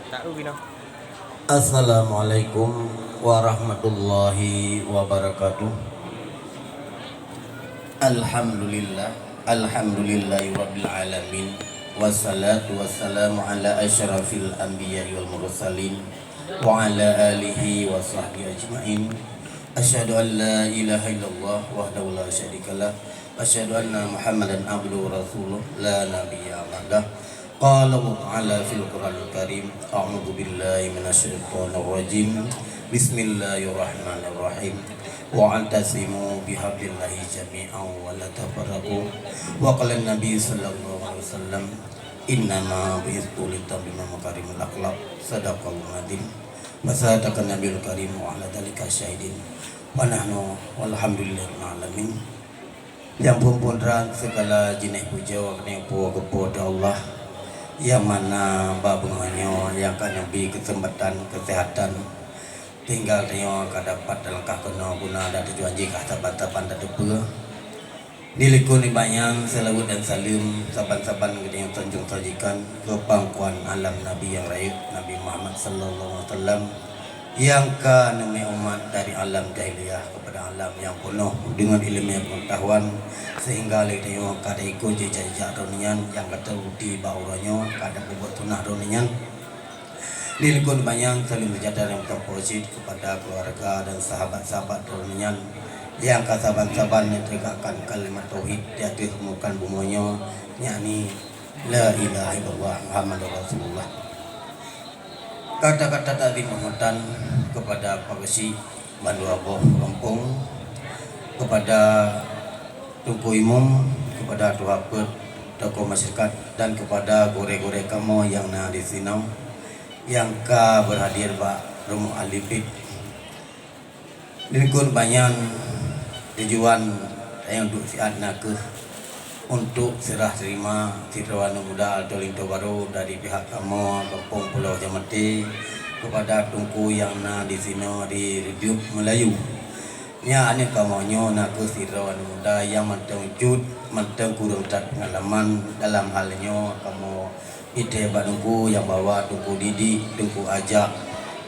Tak rugi no. Assalamualaikum warahmatullahi wabarakatuh. Alhamdulillah, alhamdulillahi rabbil alamin. Wassalatu wassalamu ala asyrafil anbiya'i wal mursalin wa ala alihi wa sahbihi ajma'in. Asyhadu an la ilaha illallah wahdahu la syarikalah. Asyhadu anna Muhammadan abduhu wa rasuluh la nabiyya ba'dah. Qala Allah Ta'ala fil Qur'anil Karim. A'udzu billahi minasyaitonir rajim. Bismillahirrahmanirrahim. Wa'tasimu bihablillahi jami'an wa la tafarraqu. Wa qala an-nabi sallallahu alaihi wasallam, innama bi'itsu litammima makarimul akhlaq. Sadaqallahu adzim. Wa sadaqa nabiyul karim wa ala dzalika syahidin. Wa nahnu walhamdulillahil alamin. Yang pun segala jenis puja wa kepada Allah yang mana babungannya yang akan lebih kesempatan kesehatan tinggal tanya dapat dalam kakena guna dan tujuan jika saban-saban dan depa dilikun bayang selawat dan salim saban-saban yang tanjung sajikan ke pangkuan alam Nabi yang raib Nabi Muhammad sallallahu alaihi wasallam yang kanami umat dari alam jahiliyah kepada alam yang penuh dengan ilmu yang pengetahuan sehingga ledayo kada ikut jejak ronian yang kata uti bauranya kada buat tunah ronian dilikun banyak saling berjadar yang terposit kepada keluarga dan sahabat-sahabat ronian yang kasaban-saban yang tegakkan kalimat tauhid di atas mukan bumonya yakni la ilaha illallah Muhammadur Rasulullah. Kata-kata tadi mengutan kepada Pagasi Bandu Aboh Lampung, kepada Tungku Imum, kepada Tuhapat tokoh masyarakat dan kepada gore-gore kamu yang na di sini yang ka berhadir Pak Romo Alipit. Dinikun banyak tujuan yang untuk siatna ke untuk serah terima Tirwana Muda atau Linto Baru dari pihak kamu Kampung Pulau Jamati kepada Tungku yang na di sini di Redup Melayu. Nya ane kamonyo na ke Tirwana Muda yang manteng wujud manteng kurang tak pengalaman dalam halnya kamu ide badungku yang bawa Tungku Didi, Tungku Ajak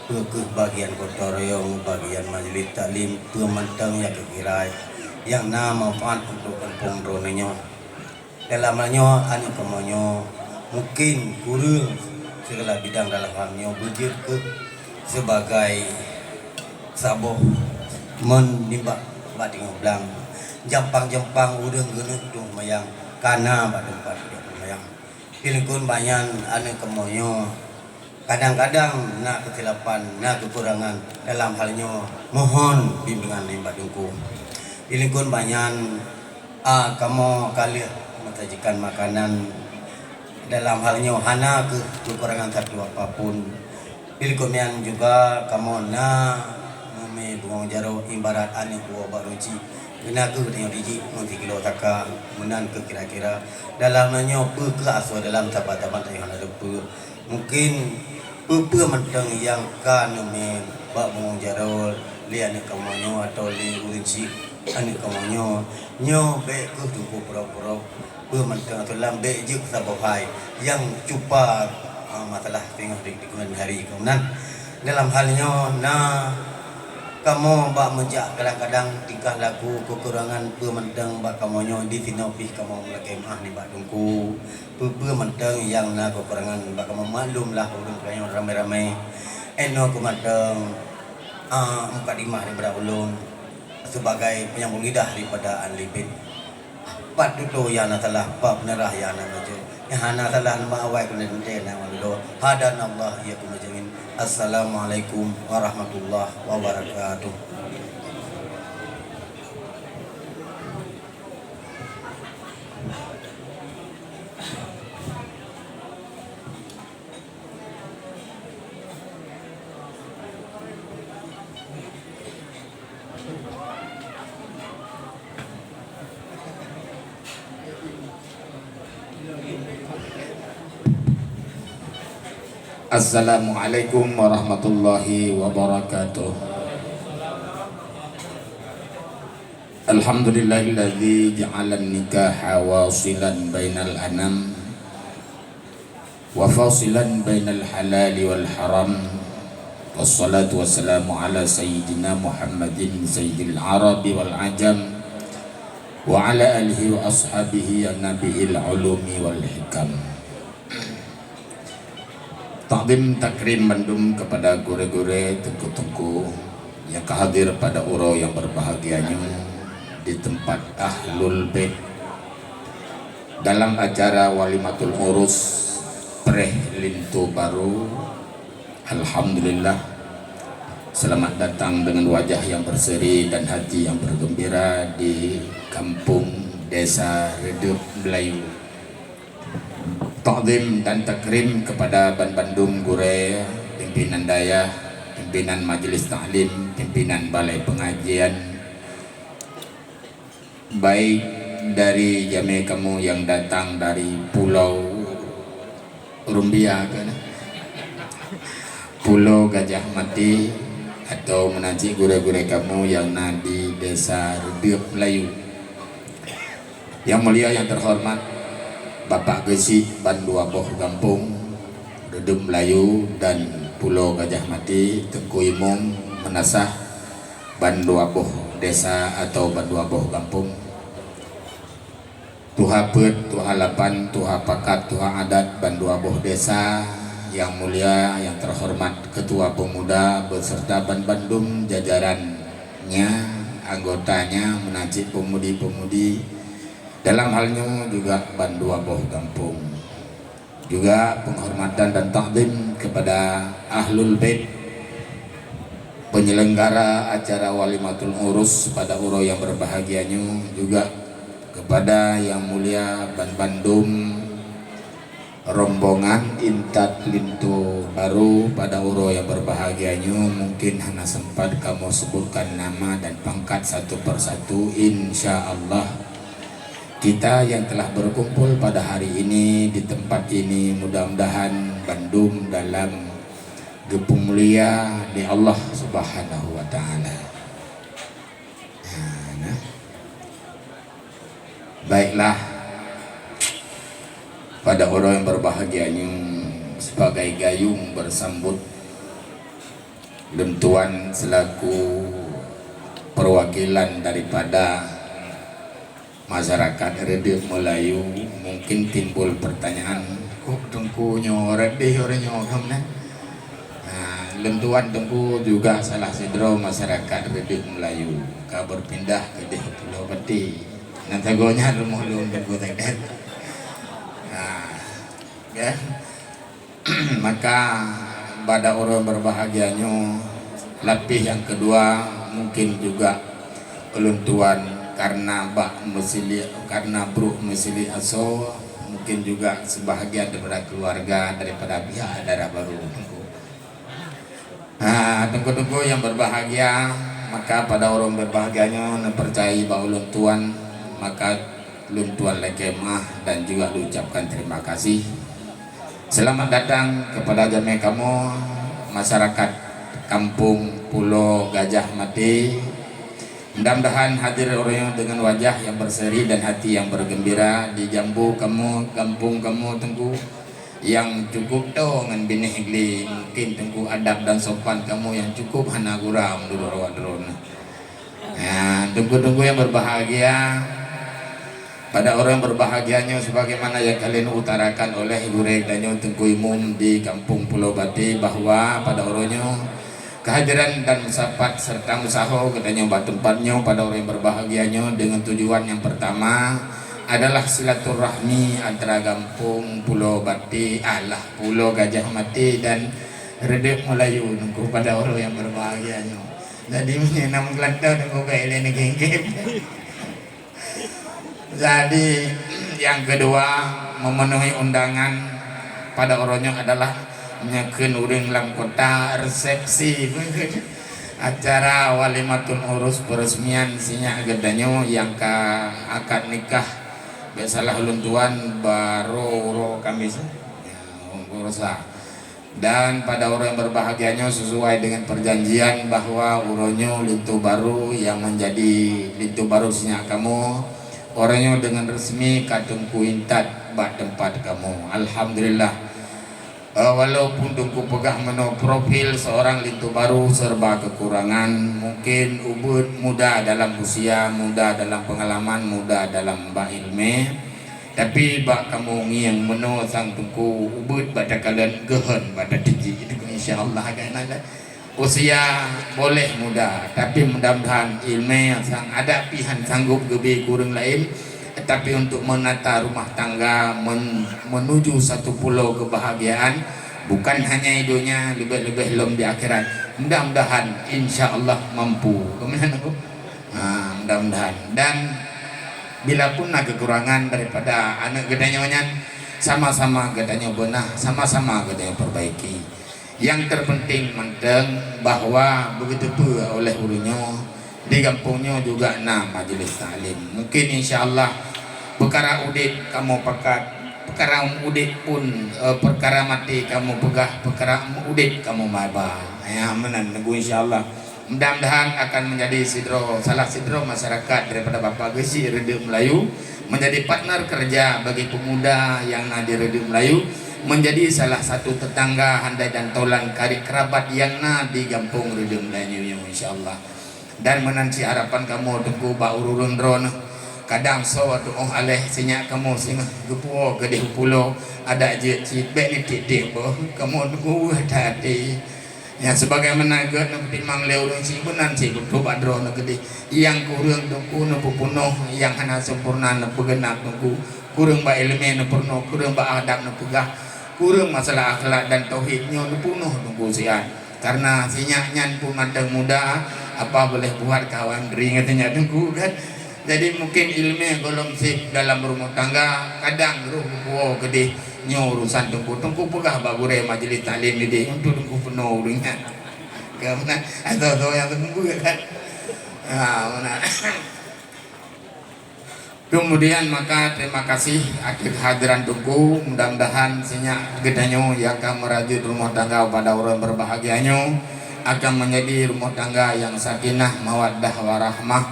ke bagian kotoriong, bagian majelis taklim, ke manteng yang kekirai yang na manfaat untuk kampung dronenya. Dalamnya ane kamonyo mungkin kurang segala bidang dalam halnya berjir ke sebagai saboh menimba bating oblang jampang-jampang udang genut tu mayang kana tempat mayang pilihkun banyak ane kamonyo kadang-kadang nak kesilapan nak kekurangan dalam halnya mohon bimbingan limbah dungku pilihkun banyak kamu kali mensajikan makanan dalam halnya hana kekurangan satu apapun pilikumian juga kamu na meme bunga jaro ibarat ane buah baruci kena ke tengok biji nanti kilo taka menan ke kira-kira dalamnya pe aswa dalam tabat-tabat yang ada pe mungkin pe mentang yang kan meme bak bunga jaro lian kamu atau li urinci ane kamu nyo be ke tunggu pura-pura mentang atau lambe juk sabohai yang cupa masalah tengok di kemudian hari kemudian dalam halnya na kamu bak menjak kadang-kadang tingkah laku kekurangan mentang bak kamonyo di sinopi kamu melakai mah ni bak dungku mentang yang na kekurangan bak kamu maklum lah urang kayo ramai-ramai eno kematang muka dimah daripada ulun sebagai penyambung lidah daripada Anlibin pat tuto yang telah pak penerah yang maju yang telah mawai kemudian yang malu hadan Allah ya kumajamin. Assalamualaikum warahmatullahi wabarakatuh. Assalamualaikum warahmatullahi wabarakatuh. Alhamdulillahilladzi ja'alan nikaha wasilan bainal anam wa fasilan bainal halal wal haram. Wassalatu wassalamu ala sayyidina Muhammadin sayyidil arabi wal ajam wa ala alihi wa ashabihi an-nabiyil ulumi wal hikam. Takdim takrim mandum kepada gure-gure tengku-tengku yang kehadir pada uro yang berbahagianya di tempat Ahlul Bait dalam acara Walimatul Urus Preh Lintu Baru. Alhamdulillah, selamat datang dengan wajah yang berseri dan hati yang bergembira di kampung Desa Redup Melayu. Takdim dan takrim kepada Ban Bandung Gure, pimpinan daya, pimpinan majelis taklim, pimpinan balai pengajian, baik dari jamaah kamu yang datang dari Pulau Rumbia, Pulau Gajah Mati, atau menaji gure-gure kamu yang di Desa Redup Melayu. Yang mulia, yang terhormat Bapak Gesi Bandua Boh Gampung Redup Melayu dan Pulau Gajah Mati, Tengku Imung menasah Bandua Boh Desa atau Bandua Boh Gampung, Tuha Pet, Tuha Lapan, Tuha Pakat, Tuha Adat Bandua Boh Desa. Yang mulia, yang terhormat Ketua Pemuda beserta Ban Bandung jajarannya, anggotanya, menajib pemudi-pemudi, dalam halnya juga Bandua Boh Gampung. Juga penghormatan dan takdim kepada Ahlul Bait, penyelenggara acara Walimatul Urus pada uro yang berbahagianya, juga kepada yang mulia Ban Bandung rombongan Intat Lintu Baru pada uro yang berbahagianya. Mungkin hanya sempat kamu sebutkan nama dan pangkat satu persatu. Insya Allah kita yang telah berkumpul pada hari ini di tempat ini, mudah-mudahan Bandung dalam gepung mulia di Allah Subhanahu wa Ta'ala. Nah, baiklah, pada orang yang berbahagianya sebagai gayung bersambut Lentuan selaku perwakilan daripada masyarakat Redup Melayu, mungkin timbul pertanyaan, kok Tengku nyoret deh orang nyogam nah? Lentuan Tengku juga salah sidro masyarakat Redup Melayu, ka berpindah ke deh Pulau Bati, nanti gonya rumah lu Tengku tengdet. Ya, maka pada orang berbahagianya lapih yang kedua mungkin juga Lentuan karena bak mesili, karena bro mesili aso, mungkin juga sebahagian daripada keluarga daripada pihak darah baru. Tengku-tengku yang berbahagia, maka pada orang berbahagianya percaya bahwa Lentuan, maka Lentuan lekemah dan juga diucapkan terima kasih. Selamat datang kepada jamaah kamu masyarakat kampung Pulau Gajah Mati. Mudah-mudahan hadir orang dengan wajah yang berseri dan hati yang bergembira di jambu kamu, kampung kamu Tengku, yang cukup tahu dengan binih igli, mungkin Tengku adab dan sopan kamu yang cukup hana guram dulu rawat drone. Tengku-tengku yang berbahagia, pada orang yang berbahagianya sebagaimana yang kalian utarakan oleh Ibu Rek dan Tengku Imum di kampung Pulau Bati, bahwa pada orangnya kehadiran dan musapat serta musaho katanya tempatnya pada orang yang berbahagianya dengan tujuan yang pertama adalah silaturahmi antara kampung Pulau Bati, Pulau Gajah Mati dan Redup Melayu nunggu pada orang yang berbahagianya. Jadi menyenang gelantau nunggu kayak ini gengkem. Jadi yang kedua, memenuhi undangan pada orangnya adalah nyakeun urang lam kota resepsi acara Walimatul Urus peresmian sinya gedanyo yang ka akad nikah biasalah Lentuan baru Kamis urusa. Dan pada orang yang berbahagianya sesuai dengan perjanjian bahwa uronyo Lintu Baru yang menjadi Lintu Baru sinya kamu orangnya dengan resmi Tengku Intat bak tempat kamu. Alhamdulillah Walaupun dengku pegah meno profil seorang lintu baru serba kekurangan, mungkin ubud muda dalam usia, muda dalam pengalaman, muda dalam ba ilmu, tapi bak kamu yang meno sang tungku ubud pada kalian gehen pada tinggi itu insyaallah kan ada usia boleh muda, tapi mudah-mudahan ilmu sang ada pihan sanggup lebih kurang lain. Tapi untuk menata rumah tangga menuju satu pulau kebahagiaan, bukan hanya hidupnya, lebih-lebih lom di akhirat. Mudah-mudahan insya Allah mampu. Kemudian aku, mudah-mudahan. Dan bila pun ada kekurangan daripada anak gedanya wanyan, sama-sama gedanya benah, sama-sama gedanya perbaiki. Yang terpenting menteng bahwa begitu pula oleh urunya di kampungnya juga majelis taklim. Mungkin insya Allah perkara udit kamu pekat, perkara udit pun perkara mati kamu pegah, perkara udit kamu maba. Ya menan nunggu insyaallah. Mudah-mudahan akan menjadi salah sidro masyarakat daripada Bapak Gesi Rede Melayu, menjadi partner kerja bagi pemuda yang di Rede Melayu, menjadi salah satu tetangga handai dan tolan karib kerabat yang di kampung Rede Melayu insyaallah. Dan menanti harapan kamu tunggu ba ururun dron. Kadang so doa aleh sinyak kamu singa gepuo gede pulau ada je cipek ni titik boh kamu tunggu hati yang sebagaimana ged nak timang leu urang si benan si betul badro nak gede yang kurang tunggu nak penuh yang hana sempurna nak begenap tunggu kurang ba elemen nak penuh kurang ba adab nak pegah kurang masalah akhlak dan tauhidnya nak penuh tunggu sian karena sinyaknya pun mandang muda apa boleh buat kawan dering katanya tunggu kan. Jadi mungkin ilmu golong sip dalam rumah tangga kadang ruh buo gede nyo urusan tungku pegah babure majelis taklim ni untuk tungku penuh ringan. Karena atau yang tunggu kan. Mana. Kemudian maka terima kasih akhir hadiran tungku, mudah-mudahan sinyak gedanyo yang akan merajut rumah tangga pada orang berbahagianyo akan menjadi rumah tangga yang sakinah mawaddah warahmah,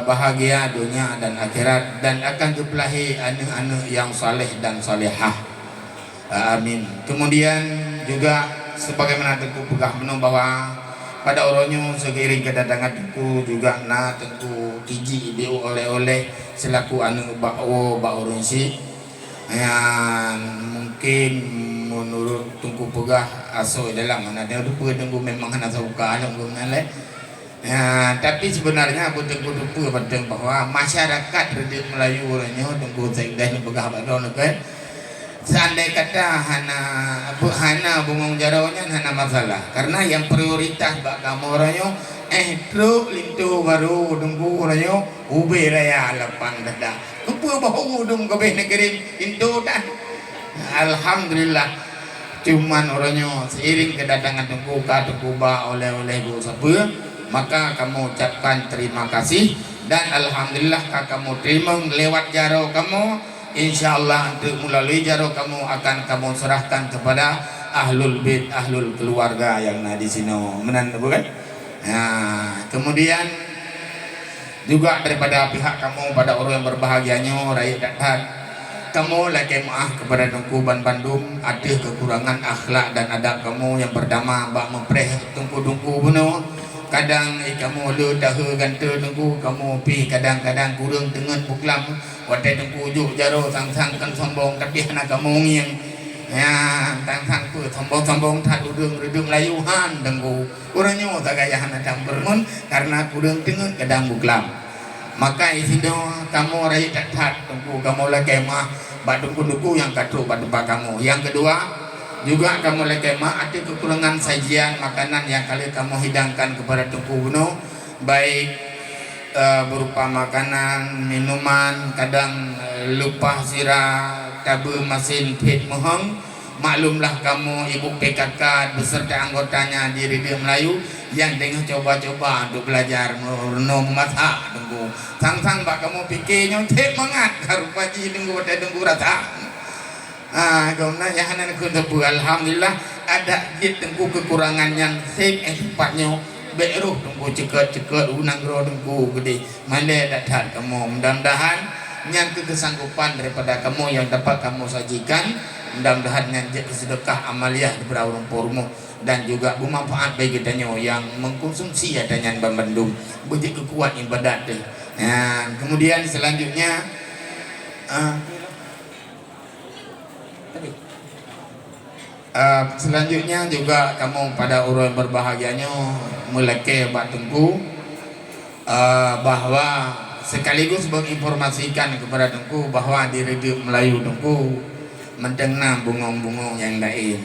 bahagia dunia dan akhirat, dan akan dipelahi anak-anak yang saleh dan salehah. Amin. Kemudian juga sebagaimana tengku pegah menung bahwa pada orangnya seiring kedatangan tengku juga tengku tiji dia oleh-oleh selaku anak bakwo orang si yang mungkin menurut tengku pegah aso dalam mana dia lupa tengku memang hana suka alam gumnale. Ya, tapi sebenarnya aku tengku lupa pada bahwa masyarakat Rede Melayu orangnya tengku saya pegah badon kan. Seandai kata hana bungong jarawanya hana masalah karena yang prioritas bak kamu orangnya truk lintu baru tunggu orangnya ube raya lapang dadah kupu bahu dum kabeh negeri lintu dan alhamdulillah cuman orangnya seiring kedatangan tunggu ba oleh-oleh bu sapa maka kamu ucapkan terima kasih dan alhamdulillah kamu terima lewat jarau kamu. InsyaAllah untuk melalui jaro kamu akan kamu serahkan kepada ahlul bait, ahlul keluarga yang di sini menan bukan? Nah, kemudian juga daripada pihak kamu pada orang yang berbahagianya rakyat dapat kamu lagi maaf kepada tungku Bandung ada kekurangan akhlak dan adab kamu yang pertama bak mempreh tungku-tungku bunuh kadang kamu lu tahu ganta tunggu kamu pi kadang-kadang kurang dengan buklam wadai tunggu ujuk jaro sang-sang kan sombong tapi anak kamu yang ya sang-sang tu sombong-sombong tak udung layuhan tunggu kurangnya tak gaya anak bermun karena kurang dengan kadang buklam maka isinya kamu rakyat tak tunggu kamu lagi mah bak tunggu-tunggu yang katu pada kamu. Yang kedua juga kamu lagi ada kekurangan sajian makanan yang kali kamu hidangkan kepada tungku bunuh baik berupa makanan minuman kadang lupa sirah tabu mesin pit mohong maklumlah kamu ibu PKK beserta anggotanya di Rede Melayu yang dengan coba-coba untuk belajar memasak tunggu sang-sang bak kamu pikirnya tep mangat karupaji tunggu tunggu rata Guna yang anak kutebu alhamdulillah ada jid tengku kekurangan yang same tempatnya beruh tengku cekat unang ro tengku gede mana datang kamu mudah-mudahan yang kesanggupan daripada kamu yang dapat kamu sajikan mudah-mudahan yang sedekah amaliyah daripada orang pormo dan juga bermanfaat bagi kita yang mengkonsumsi adanya Bandung begitu kuat ibadat deh. Nah, kemudian selanjutnya selanjutnya juga kamu pada orang berbahagianya meleke Mbak Tengku bahwa sekaligus menginformasikan kepada Tengku bahwa di Radio Melayu Tengku mendengar bunga-bunga yang lain.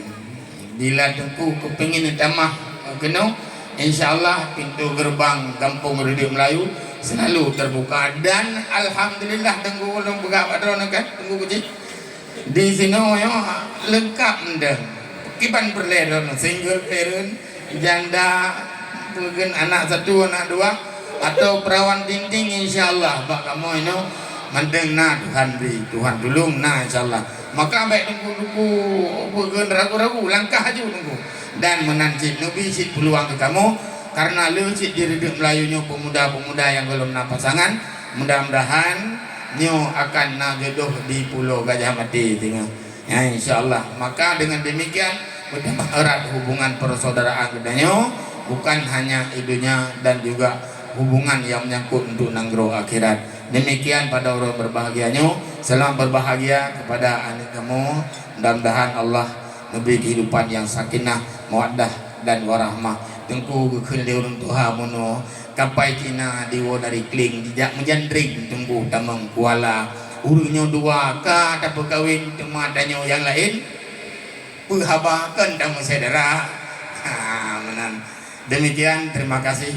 Bila Tengku kepingin tambah kena, insyaallah pintu gerbang Kampung Radio Melayu selalu terbuka dan alhamdulillah Tengku belum buka padron kan Tengku kucing. Di sini ya lengkap ndah. Kiban berledon single parent janda mungkin anak satu anak dua atau perawan dinding insyaallah bak kamu ini mendengar Tuhan Tuhan dulu nah insyaallah maka baik tunggu bukan ragu-ragu langkah aja tunggu dan menanti nabi sit peluang ke kamu karena lu sit diri Melayunya pemuda-pemuda yang belum nak pasangan mudah-mudahan nyo akan nak jodoh di Pulau Gajah Mati tengah ya insyaallah maka dengan demikian bertambah erat hubungan persaudaraan kedanyo bukan hanya idunya dan juga hubungan yang menyangkut untuk nanggro akhirat. Demikian pada orang berbahagianya. Selamat berbahagia kepada anak kamu. Mudah-mudahan Allah memberi kehidupan yang sakinah, mawaddah dan warahmah. Tengku kekhilih orang Tuhan mono kapai Cina diwo dari kling dijak menjandring tunggu tamang kuala urunya dua ka tak berkawin temadanya yang lain perhabakan tamu saudara menan. Demikian terima kasih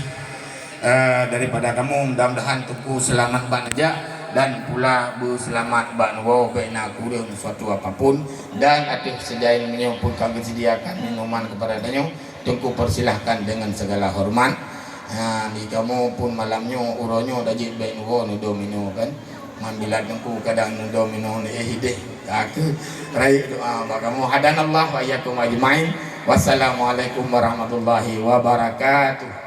daripada kamu mudah-mudahan Tengku selamat Mbak Najak dan pula berselamat Mbak Nuwo kena kurang suatu apapun dan atik sediain minum pun kami sediakan minuman kepada Tengku Tengku persilahkan dengan segala hormat. Di kamu pun malamnya uronyo dajik Mbak Nuwo nudo minum kan mambilan Tengku kadang nudo minum hideh aku raih doa bagi kamu hadanallah wa iyyakum ajmain wassalamualaikum warahmatullahi wabarakatuh.